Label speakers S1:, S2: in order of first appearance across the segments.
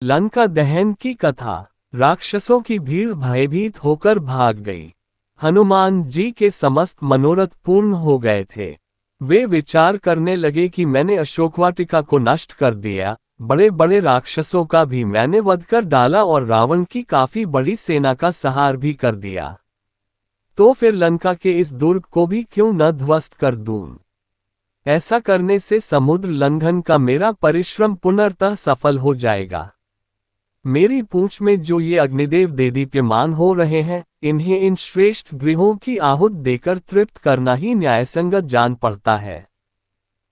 S1: लंका दहन की कथा। राक्षसों की भीड़ भयभीत होकर भाग गई। हनुमान जी के समस्त मनोरथ पूर्ण हो गए थे। वे विचार करने लगे कि मैंने अशोकवाटिका को नष्ट कर दिया, बड़े बड़े राक्षसों का भी मैंने वध कर डाला और रावण की काफी बड़ी सेना का संहार भी कर दिया। तो फिर लंका के इस दुर्ग को भी क्यों न ध्वस्त कर दूं। ऐसा करने से समुद्र लंघन का मेरा परिश्रम पुनर्तः सफल हो जाएगा। मेरी पूंछ में जो ये अग्निदेव देदीप्यमान हो रहे हैं, इन्हें इन श्रेष्ठ गृहों की आहूत देकर तृप्त करना ही न्यायसंगत जान पड़ता है।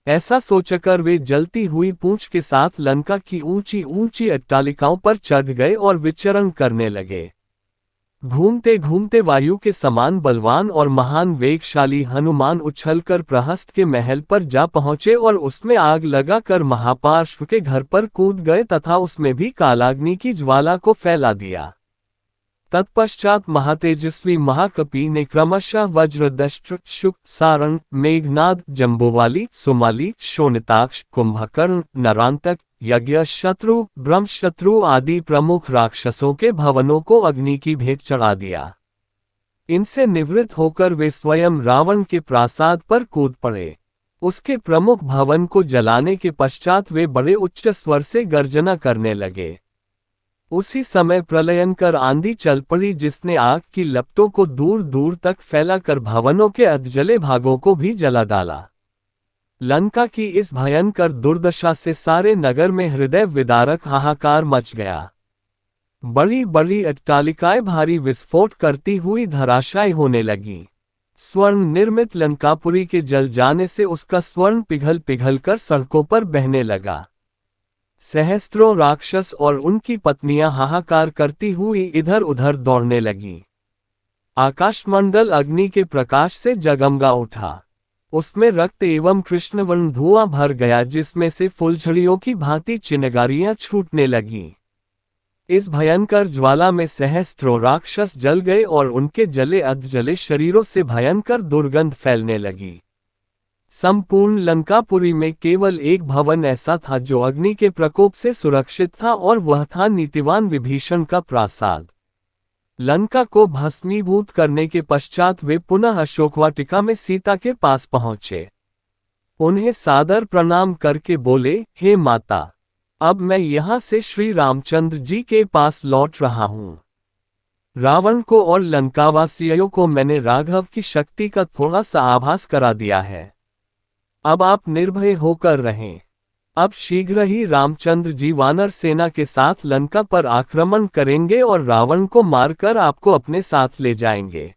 S1: ऐसा सोचकर वे जलती हुई पूंछ के साथ लंका की ऊंची ऊंची अट्टालिकाओं पर चढ़ गए और विचरण करने लगे। घूमते घूमते वायु के समान बलवान और महान वेगशाली हनुमान उछलकर प्रहस्त के महल पर जा पहुंचे और उसमें आग लगाकर महापार्श्व के घर पर कूद गए तथा उसमें भी कालाग्नि की ज्वाला को फैला दिया। तत्पश्चात महातेजस्वी महाकपि ने क्रमशः वज्रदष्ट्र, शुक, सारंग, मेघनाद, जम्बोवाली, सुमाली, शोणिताक्ष, कुंभकर्ण, नरांतक, यज्ञ शत्रु, ब्रह्मशत्रु आदि प्रमुख राक्षसों के भवनों को अग्नि की भेंट चढ़ा दिया। इनसे निवृत्त होकर वे स्वयं रावण के प्रासाद पर कूद पड़े। उसके प्रमुख भवन को जलाने के पश्चात वे बड़े उच्च स्वर से गर्जना करने लगे। उसी समय प्रलयंकर आंधी चल पड़ी, जिसने आग की लपटों को दूर दूर तक फैलाकर भवनों के अधजले भागों को भी जला डाला। लंका की इस भयंकर दुर्दशा से सारे नगर में हृदय विदारक हाहाकार मच गया। बड़ी बड़ी अट्टालिकाएं भारी विस्फोट करती हुई धराशायी होने लगीं। स्वर्ण निर्मित लंकापुरी के जल जाने से उसका स्वर्ण पिघल पिघल कर सड़कों पर बहने लगा। सहस्त्रों राक्षस और उनकी पत्नियां हाहाकार करती हुई इधर उधर दौड़ने लगीं। आकाशमंडल अग्नि के प्रकाश से जगमगा उठा। उसमें रक्त एवं कृष्णवर्ण धुआं भर गया, जिसमें से फुलझड़ियों की भांति चिनगारियां छूटने लगीं। इस भयंकर ज्वाला में सहस्त्रों राक्षस जल गए और उनके जले अधजले शरीरों से भयंकर दुर्गंध फैलने लगी। संपूर्ण लंकापुरी में केवल एक भवन ऐसा था जो अग्नि के प्रकोप से सुरक्षित था, और वह था नीतिवान विभीषण का प्रासाद। लंका को भस्मीभूत करने के पश्चात वे पुनः अशोकवाटिका में सीता के पास पहुंचे। उन्हें सादर प्रणाम करके बोले, हे माता, अब मैं यहाँ से श्री रामचंद्र जी के पास लौट रहा हूँ। रावण को और लंकावासियों को मैंने राघव की शक्ति का थोड़ा सा आभास करा दिया है। अब आप निर्भय होकर रहें। अब शीघ्र ही रामचंद्र जी वानर सेना के साथ लंका पर आक्रमण करेंगे और रावण को मारकर आपको अपने साथ ले जाएंगे।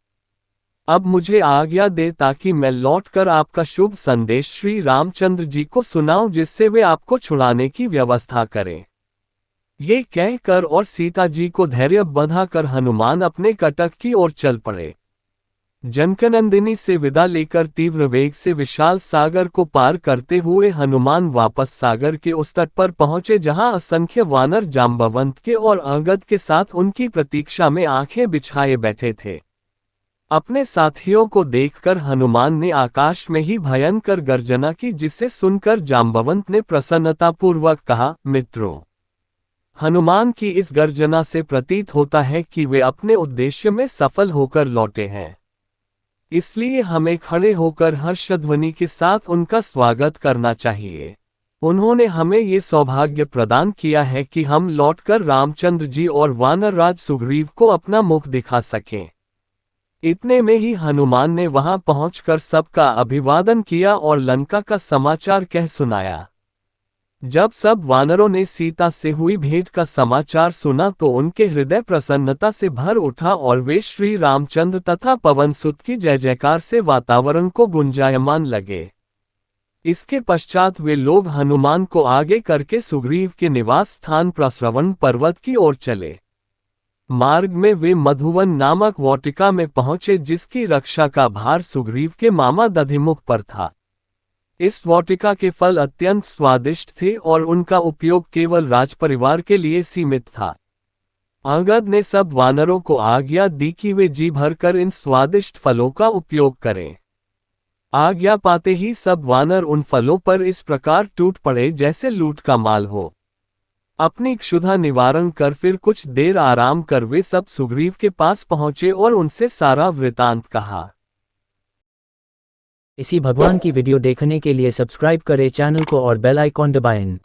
S1: अब मुझे आज्ञा दे ताकि मैं लौटकर आपका शुभ संदेश श्री रामचंद्र जी को सुनाऊं, जिससे वे आपको छुड़ाने की व्यवस्था करें। ये कहकर और सीता जी को धैर्य बंधाकर हनुमान अपने कटक की ओर चल पड़े। जनकनंदिनी से विदा लेकर तीव्र वेग से विशाल सागर को पार करते हुए हनुमान वापस सागर के उस तट पर पहुंचे, जहां असंख्य वानर जांबवंत के और अंगद के साथ उनकी प्रतीक्षा में आंखें बिछाए बैठे थे। अपने साथियों को देखकर हनुमान ने आकाश में ही भयंकर गर्जना की, जिसे सुनकर जांबवंत ने प्रसन्नतापूर्वक कहा, मित्रों, हनुमान की इस गर्जना से प्रतीत होता है कि वे अपने उद्देश्य में सफल होकर लौटे हैं। इसलिए हमें खड़े होकर हर्षध्वनि के साथ उनका स्वागत करना चाहिए। उन्होंने हमें ये सौभाग्य प्रदान किया है कि हम लौटकर रामचंद्र जी और वानरराज सुग्रीव को अपना मुख दिखा सकें। इतने में ही हनुमान ने वहां पहुंचकर सबका अभिवादन किया और लंका का समाचार कह सुनाया। जब सब वानरों ने सीता से हुई भेंट का समाचार सुना तो उनके हृदय प्रसन्नता से भर उठा और वे श्री रामचंद्र तथा पवनसुत की जय जयकार से वातावरण को गुंजायमान लगे। इसके पश्चात वे लोग हनुमान को आगे करके सुग्रीव के निवास स्थान प्रस्रवण पर्वत की ओर चले। मार्ग में वे मधुवन नामक वाटिका में पहुंचे, जिसकी रक्षा का भार सुग्रीव के मामा दधिमुख पर था। इस वाटिका के फल अत्यंत स्वादिष्ट थे और उनका उपयोग केवल राजपरिवार के लिए सीमित था। अंगद ने सब वानरों को आज्ञा दी कि वे जी भरकर इन स्वादिष्ट फलों का उपयोग करें। आज्ञा पाते ही सब वानर उन फलों पर इस प्रकार टूट पड़े जैसे लूट का माल हो। अपनी क्षुधा निवारण कर फिर कुछ देर आराम कर वे सब सुग्रीव के पास पहुंचे और उनसे सारा वृतांत कहा।
S2: इसी भगवान की वीडियो देखने के लिए सब्सक्राइब करें चैनल को और बेल आइकॉन दबाएं।